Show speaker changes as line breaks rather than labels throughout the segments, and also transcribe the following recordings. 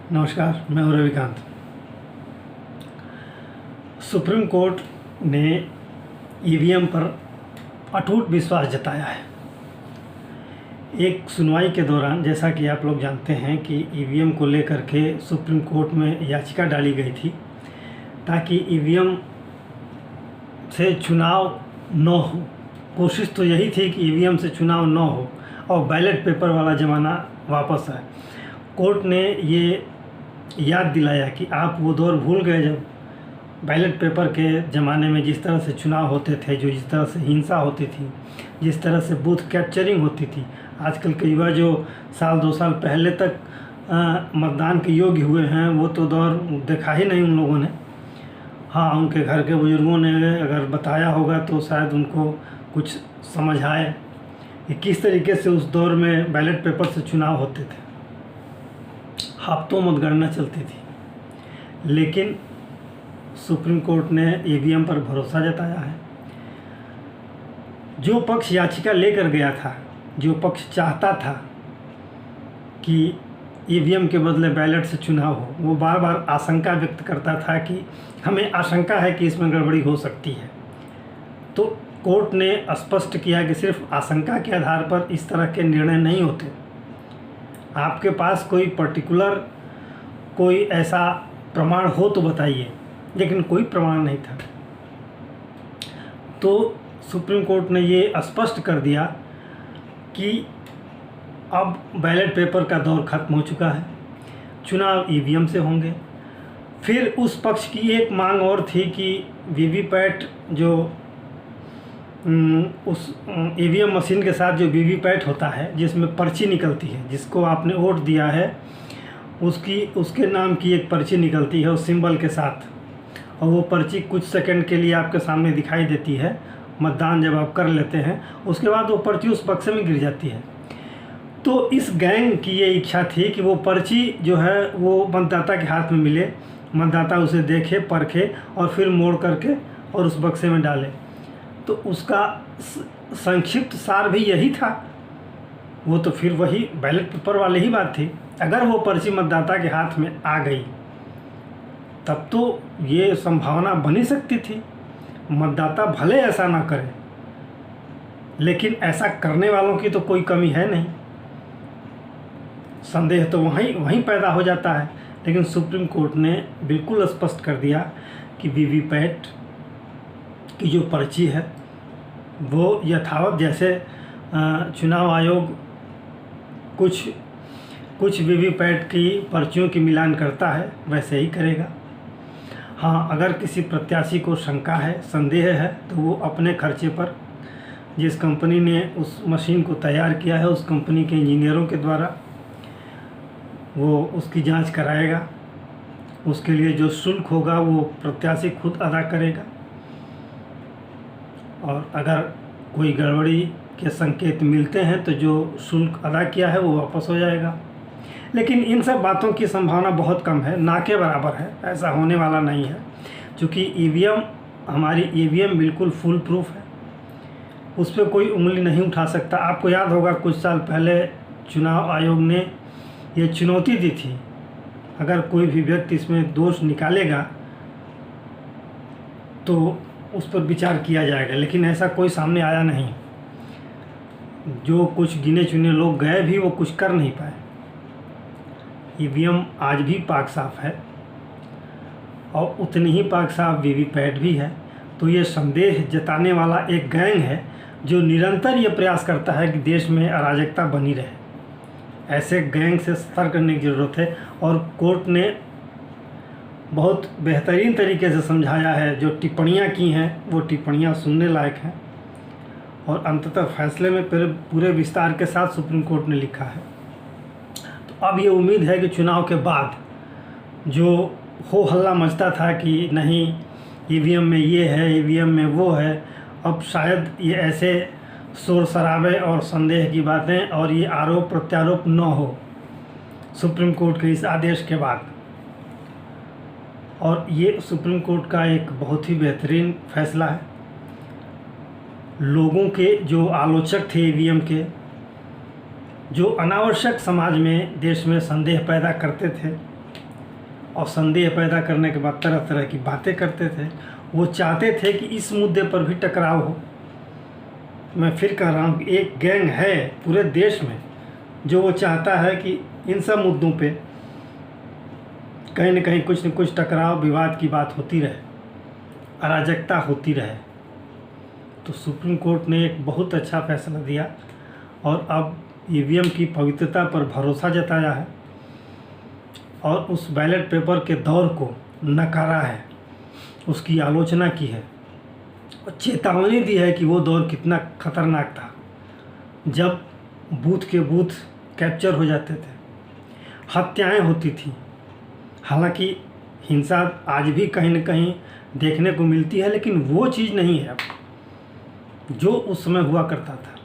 नमस्कार, मैं हूं रविकांत। सुप्रीम कोर्ट ने ईवीएम पर अटूट विश्वास जताया है। एक सुनवाई के दौरान, जैसा कि आप लोग जानते हैं कि ईवीएम को लेकर के सुप्रीम कोर्ट में याचिका डाली गई थी ताकि ईवीएम से चुनाव न हो। कोशिश तो यही थी कि ईवीएम से चुनाव न हो और बैलेट पेपर वाला ज़माना वापस आए। कोर्ट ने ये याद दिलाया कि आप वो दौर भूल गए जब बैलेट पेपर के ज़माने में जिस तरह से चुनाव होते थे, जो जिस तरह से हिंसा होती थी, जिस तरह से बूथ कैप्चरिंग होती थी। आजकल के युवा जो साल 2 साल पहले तक मतदान के योग्य हुए हैं, वो तो दौर देखा ही नहीं उन लोगों ने। हाँ, उनके घर के बुज़ुर्गों ने अगर बताया होगा तो शायद उनको कुछ समझ आए कि किस तरीके से उस दौर में बैलेट पेपर से चुनाव होते थे। हफ्तों मतगणना चलती थी, लेकिन सुप्रीम कोर्ट ने ईवीएम पर भरोसा जताया है। जो पक्ष याचिका लेकर गया था, जो पक्ष चाहता था कि ईवीएम के बदले बैलेट से चुनाव हो, वो बार बार आशंका व्यक्त करता था कि हमें आशंका है कि इसमें गड़बड़ी हो सकती है। तो कोर्ट ने स्पष्ट किया कि सिर्फ आशंका के आधार पर इस तरह के निर्णय नहीं होते। आपके पास कोई पर्टिकुलर कोई ऐसा प्रमाण हो तो बताइए, लेकिन कोई प्रमाण नहीं था। तो सुप्रीम कोर्ट ने ये स्पष्ट कर दिया कि अब बैलेट पेपर का दौर ख़त्म हो चुका है, चुनाव ईवीएम से होंगे। फिर उस पक्ष की एक मांग और थी कि वीवीपैट जो उस ईवीएम मशीन के साथ जो वीवीपैट होता है, जिसमें पर्ची निकलती है, जिसको आपने वोट दिया है उसके नाम की एक पर्ची निकलती है उस सिंबल के साथ, और वो पर्ची कुछ सेकंड के लिए आपके सामने दिखाई देती है। मतदान जब आप कर लेते हैं, उसके बाद वो पर्ची उस बक्से में गिर जाती है। तो इस गैंग की ये इच्छा थी कि वो पर्ची जो है वो मतदाता के हाथ में मिले, मतदाता उसे देखे, परखे और फिर मोड़ करके और उस बक्से में डाले। तो उसका संक्षिप्त सार भी यही था। वो तो फिर वही बैलेट पेपर वाली ही बात थी। अगर वो पर्ची मतदाता के हाथ में आ गई तब तो ये संभावना बनी सकती थी, मतदाता भले ऐसा ना करे, लेकिन ऐसा करने वालों की तो कोई कमी है नहीं। संदेह तो वहीं पैदा हो जाता है। लेकिन सुप्रीम कोर्ट ने बिल्कुल स्पष्ट कर दिया कि वीवीपैट की जो पर्ची है वो यथावत, जैसे चुनाव आयोग कुछ वीवीपैट की पर्चियों की मिलान करता है, वैसे ही करेगा। हाँ, अगर किसी प्रत्याशी को शंका है, संदेह है, तो वो अपने खर्चे पर जिस कंपनी ने उस मशीन को तैयार किया है, उस कंपनी के इंजीनियरों के द्वारा वो उसकी जांच कराएगा। उसके लिए जो शुल्क होगा वो प्रत्याशी खुद अदा करेगा, और अगर कोई गड़बड़ी के संकेत मिलते हैं तो जो शुल्क अदा किया है वो वापस हो जाएगा। लेकिन इन सब बातों की संभावना बहुत कम है, ना के बराबर है, ऐसा होने वाला नहीं है। क्योंकि हमारी ईवीएम बिल्कुल फुल प्रूफ है, उस पर कोई उंगली नहीं उठा सकता। आपको याद होगा कुछ साल पहले चुनाव आयोग ने ये चुनौती दी थी, अगर कोई भी व्यक्ति इसमें दोष निकालेगा तो उस पर विचार किया जाएगा, लेकिन ऐसा कोई सामने आया नहीं। जो कुछ गिने चुने लोग गए भी वो कुछ कर नहीं पाए। ईवीएम आज भी पाक साफ है और उतनी ही पाक साफ वीवीपैट भी है। तो ये संदेह जताने वाला एक गैंग है जो निरंतर ये प्रयास करता है कि देश में अराजकता बनी रहे। ऐसे गैंग से सतर्क करने की ज़रूरत है, और कोर्ट ने बहुत बेहतरीन तरीके से समझाया है। जो टिप्पणियां की हैं वो टिप्पणियां सुनने लायक हैं, और अंततः फैसले में पूरे विस्तार के साथ सुप्रीम कोर्ट ने लिखा है। तो अब ये उम्मीद है कि चुनाव के बाद जो हो हल्ला मचता था कि नहीं ईवीएम में ये है, ईवीएम में वो है, अब शायद ये ऐसे शोर शराबे और संदेह की बातें और ये आरोप प्रत्यारोप न हो सुप्रीम कोर्ट के इस आदेश के बाद। और ये सुप्रीम कोर्ट का एक बहुत ही बेहतरीन फैसला है। लोगों के जो आलोचक थे ईवीएम के, जो अनावश्यक समाज में, देश में संदेह पैदा करते थे, और संदेह पैदा करने के बाद तरह तरह की बातें करते थे। वो चाहते थे कि इस मुद्दे पर भी टकराव हो। मैं फिर कह रहा हूँ कि एक गैंग है पूरे देश में जो वो चाहता है कि इन सब मुद्दों पे कहीं न कहीं कुछ न कुछ टकराव विवाद की बात होती रहे, अराजकता होती रहे। तो सुप्रीम कोर्ट ने एक बहुत अच्छा फैसला दिया और अब ईवीएम की पवित्रता पर भरोसा जताया है और उस बैलेट पेपर के दौर को नकारा है, उसकी आलोचना की है और चेतावनी दी है कि वो दौर कितना खतरनाक था जब बूथ के बूथ कैप्चर हो जाते थे, हत्याएं होती थी। हालांकि हिंसा आज भी कहीं न कहीं देखने को मिलती है, लेकिन वो चीज़ नहीं है अब जो उस समय हुआ करता था।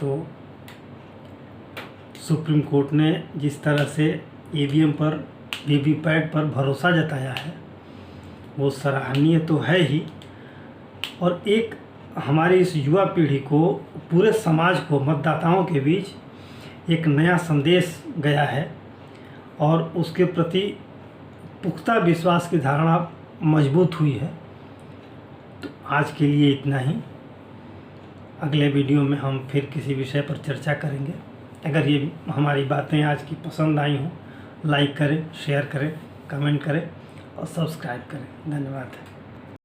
तो सुप्रीम कोर्ट ने जिस तरह से ईवीएम पर, वीवीपैट पर भरोसा जताया है वो सराहनीय तो है ही, और एक हमारी इस युवा पीढ़ी को, पूरे समाज को, मतदाताओं के बीच एक नया संदेश गया है और उसके प्रति पुख्ता विश्वास की धारणा मजबूत हुई है। तो आज के लिए इतना ही। अगले वीडियो में हम फिर किसी विषय पर चर्चा करेंगे। अगर ये हमारी बातें आज की पसंद आई हों, लाइक करें, शेयर करें, कमेंट करें और सब्सक्राइब करें। धन्यवाद।